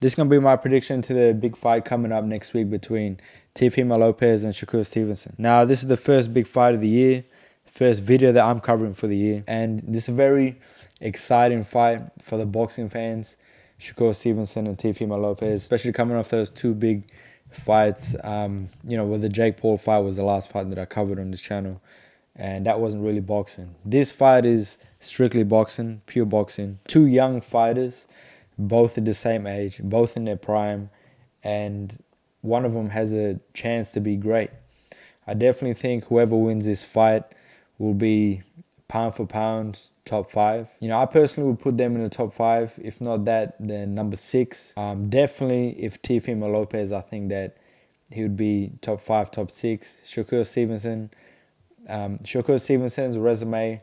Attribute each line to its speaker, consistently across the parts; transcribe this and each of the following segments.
Speaker 1: This is going to be my prediction to the big fight coming up next week between Teofimo Lopez and Shakur Stevenson. Now, this is the first big fight of the year, first video that I'm covering for the year. And this is a very exciting fight for the boxing fans, Shakur Stevenson and Teofimo Lopez, especially coming off those two big fights. Where the Jake Paul fight was the last fight that I covered on this channel. And that wasn't really boxing. This fight is strictly boxing, pure boxing. Two young fighters, both at the same age, both in their prime, and one of them has a chance to be great. I definitely think whoever wins this fight will be pound for pound top 5. I personally would put them in the top 5. If not that, then number 6. Definitely, if Teofimo Lopez, I think that he would be top 5, top 6. Shakur Stevenson's resume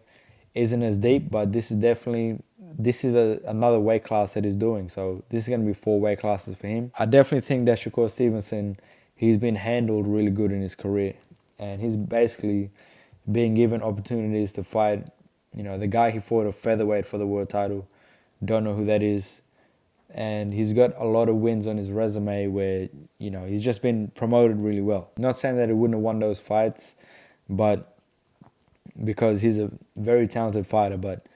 Speaker 1: isn't as deep, but this is another weight class that he's doing. So this is going to be 4 weight classes for him. I definitely think that Shakur Stevenson, he's been handled really good in his career, and he's basically being given opportunities to fight. The guy he fought a featherweight for the world title, don't know who that is, and he's got a lot of wins on his resume where he's just been promoted really well. Not saying that he wouldn't have won those fights, but because he's a very talented fighter, but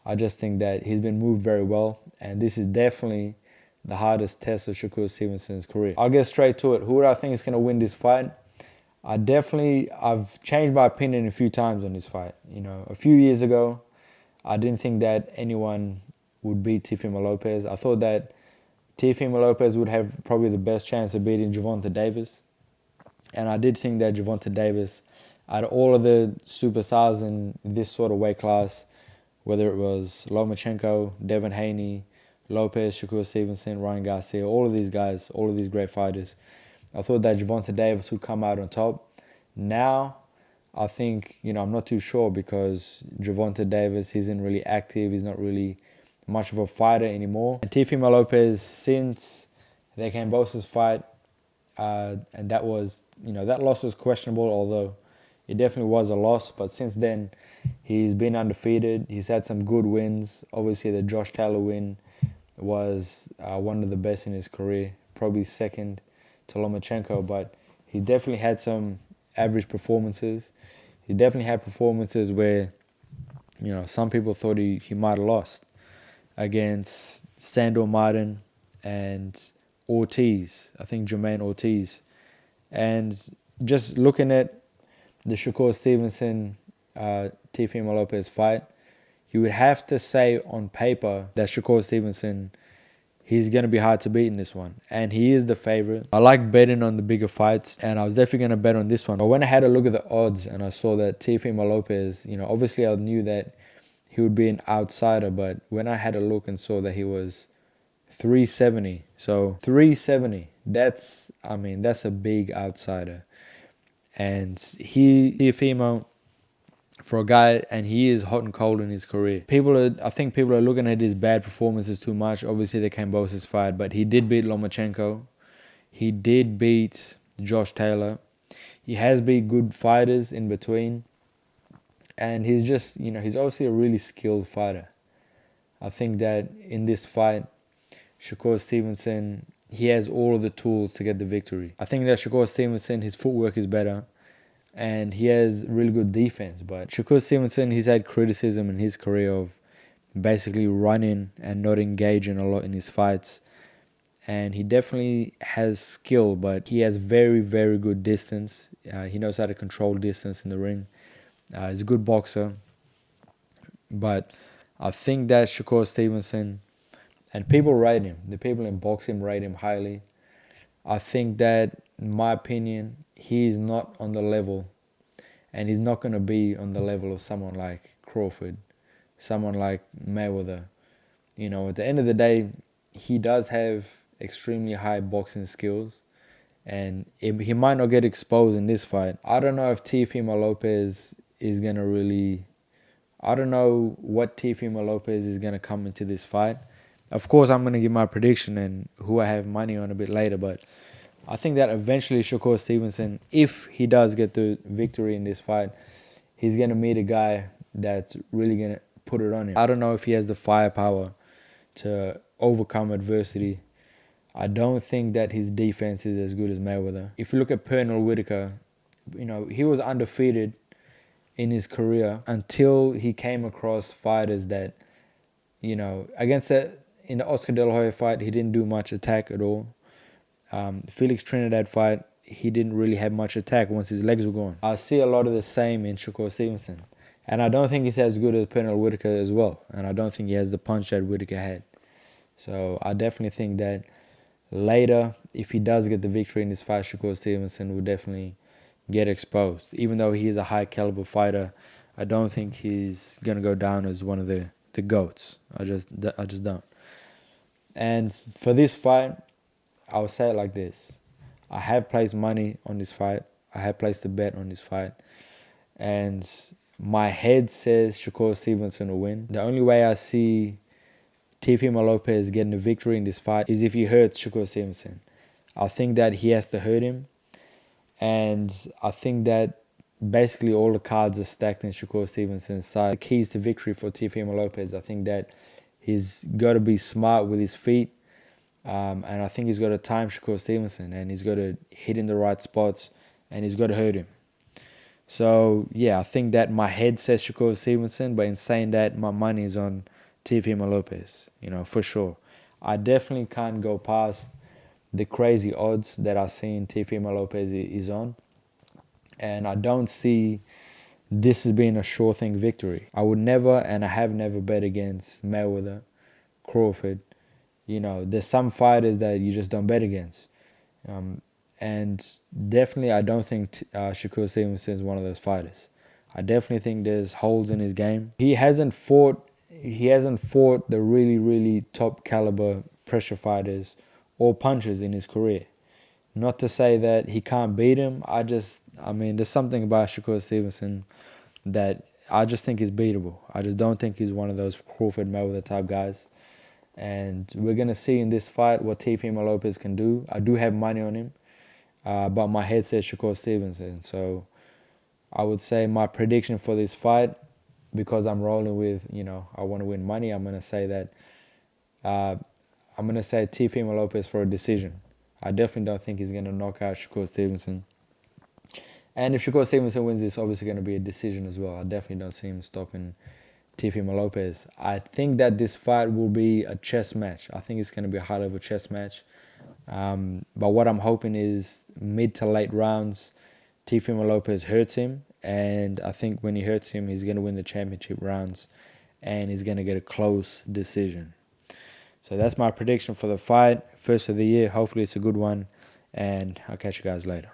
Speaker 1: I just think that he's been moved very well, and this is definitely the hardest test of Shakur Stevenson's career. I'll get straight to it. Who do I think is going to win this fight? I've changed my opinion a few times on this fight. A few years ago, I didn't think that anyone would beat Teofimo Lopez. I thought that Teofimo Lopez would have probably the best chance of beating Gervonta Davis. And I did think that Gervonta Davis, out of all of the superstars in this sort of weight class, whether it was Lomachenko, Devin Haney, Lopez, Shakur Stevenson, Ryan Garcia, all of these guys, all of these great fighters, I thought that Gervonta Davis would come out on top. Now, I think, I'm not too sure because Gervonta Davis isn't really active. He's not really much of a fighter anymore. And Teofimo Lopez, since the Kambosos fight, and that was, that loss was questionable, although it definitely was a loss. But since then, he's been undefeated. He's had some good wins. Obviously, the Josh Taylor win was one of the best in his career, probably second to Lomachenko, but he definitely had some average performances. He definitely had performances where, some people thought he might have lost against Sandor Martin and Ortiz. I think Jermaine Ortiz. And just looking at the Shakur Stevenson, Teofimo Lopez fight, you would have to say on paper that Shakur Stevenson, he's going to be hard to beat in this one. And he is the favorite. I like betting on the bigger fights, and I was definitely going to bet on this one. But when I had a look at the odds and I saw that Teofimo Lopez, obviously I knew that he would be an outsider, but when I had a look and saw that he was 370. So 370, that's a big outsider. And Teofimo, for a guy, and he is hot and cold in his career. I think people are looking at his bad performances too much. Obviously, the Kambosos fight, but he did beat Lomachenko. He did beat Josh Taylor. He has beat good fighters in between. And he's just, he's obviously a really skilled fighter. I think that in this fight, Shakur Stevenson, he has all of the tools to get the victory. I think that Shakur Stevenson, his footwork is better, and he has really good defense. But Shakur Stevenson, he's had criticism in his career of basically running and not engaging a lot in his fights. And he definitely has skill, but he has very, very good distance. He knows how to control distance in the ring. He's a good boxer. But I think that Shakur Stevenson, and people rate him, the people in boxing rate him highly. I think that, in my opinion, he is not on the level, and he's not going to be on the level of someone like Crawford, someone like Mayweather. At the end of the day, he does have extremely high boxing skills, and he might not get exposed in this fight. I don't know if Teofimo Lopez is going to really... I don't know what Teofimo Lopez is going to come into this fight. Of course, I'm going to give my prediction and who I have money on a bit later, but I think that eventually Shakur Stevenson, if he does get the victory in this fight, he's going to meet a guy that's really going to put it on him. I don't know if he has the firepower to overcome adversity. I don't think that his defense is as good as Mayweather. If you look at Pernell Whitaker, he was undefeated in his career until he came across fighters that, against that, in the Oscar De La Hoya fight, he didn't do much attack at all. Felix Trinidad fight, he didn't really have much attack once his legs were gone. I see a lot of the same in Shakur Stevenson. And I don't think he's as good as Pernell Whitaker as well. And I don't think he has the punch that Whitaker had. So I definitely think that later, if he does get the victory in this fight, Shakur Stevenson will definitely get exposed. Even though he is a high caliber fighter, I don't think he's going to go down as one of the GOATs. I just don't. And for this fight, I'll say it like this. I have placed money on this fight. I have placed a bet on this fight. And my head says Shakur Stevenson will win. The only way I see Teofimo Lopez getting a victory in this fight is if he hurts Shakur Stevenson. I think that he has to hurt him. And I think that basically all the cards are stacked in Shakur Stevenson's side. The keys to victory for Teofimo Lopez, I think that he's got to be smart with his feet. And I think he's got to time Shakur Stevenson. And he's got to hit in the right spots. And he's got to hurt him. So, yeah, I think that my head says Shakur Stevenson. But in saying that, my money is on Teofimo Lopez, for sure. I definitely can't go past the crazy odds that I've seen Teofimo Lopez is on. And I don't see this as being a sure thing victory. I would never, and I have never bet against Mayweather, Crawford. There's some fighters that you just don't bet against. And definitely I don't think Shakur Stevenson is one of those fighters. I definitely think there's holes in his game. He hasn't fought the really, really top caliber pressure fighters or punchers in his career. Not to say that he can't beat him. There's something about Shakur Stevenson that I just think is beatable. I just don't think he's one of those Crawford Mayweather type guys. And we're going to see in this fight what Teofimo Lopez can do. I do have money on him, but my head says Shakur Stevenson. So I would say my prediction for this fight, because I'm rolling with, I want to win money, I'm going to say that Teofimo Lopez for a decision. I definitely don't think he's going to knock out Shakur Stevenson. And if Shakur Stevenson wins, it's obviously going to be a decision as well. I definitely don't see him stopping Teofimo Lopez. I think that this fight will be a chess match. I think it's going to be a high level chess match. But what I'm hoping is mid to late rounds, Teofimo Lopez hurts him. And I think when he hurts him, he's going to win the championship rounds. And he's going to get a close decision. So that's my prediction for the fight. First of the year. Hopefully it's a good one. And I'll catch you guys later.